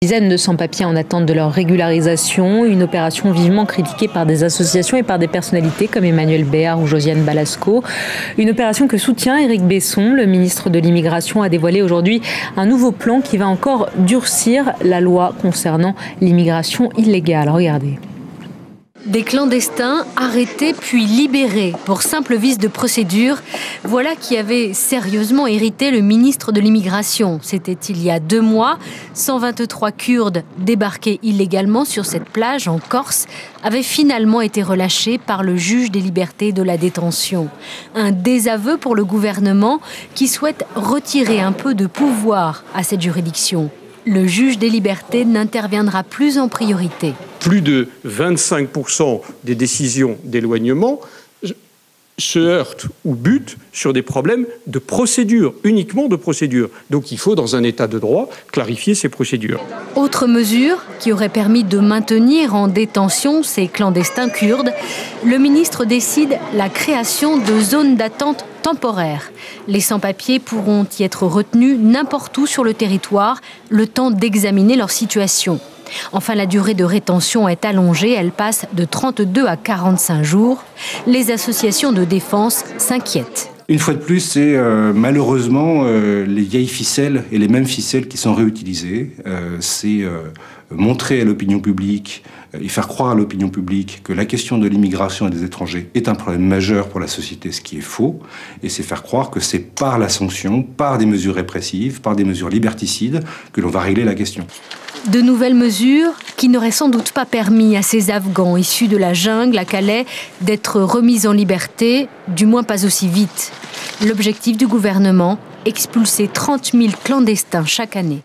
Dizaines de sans-papiers en attente de leur régularisation, une opération vivement critiquée par des associations et par des personnalités comme Emmanuel Béard ou Josiane Balasco. Une opération que soutient Éric Besson. Le ministre de l'Immigration a dévoilé aujourd'hui un nouveau plan qui va encore durcir la loi concernant l'immigration illégale. Regardez. Des clandestins arrêtés puis libérés pour simple vice de procédure. Voilà qui avait sérieusement irrité le ministre de l'Immigration. C'était il y a 2 mois. 123 Kurdes débarqués illégalement sur cette plage en Corse avaient finalement été relâchés par le juge des libertés de la détention. Un désaveu pour le gouvernement qui souhaite retirer un peu de pouvoir à cette juridiction. Le juge des libertés n'interviendra plus en priorité. Plus de 25% des décisions d'éloignement se heurtent ou butent sur des problèmes de procédure, uniquement de procédure. Donc il faut, dans un état de droit, clarifier ces procédures. Autre mesure qui aurait permis de maintenir en détention ces clandestins kurdes, le ministre décide la création de zones d'attente temporaires. Les sans-papiers pourront y être retenus n'importe où sur le territoire, le temps d'examiner leur situation. Enfin, la durée de rétention est allongée, elle passe de 32 à 45 jours. Les associations de défense s'inquiètent. Une fois de plus, c'est malheureusement les vieilles ficelles et les mêmes ficelles qui sont réutilisées. C'est montrer à l'opinion publique et faire croire à l'opinion publique que la question de l'immigration et des étrangers est un problème majeur pour la société, ce qui est faux. Et c'est faire croire que c'est par la sanction, par des mesures répressives, par des mesures liberticides que l'on va régler la question. De nouvelles mesures qui n'auraient sans doute pas permis à ces Afghans issus de la jungle à Calais d'être remis en liberté, du moins pas aussi vite. L'objectif du gouvernement, expulser 30 000 clandestins chaque année.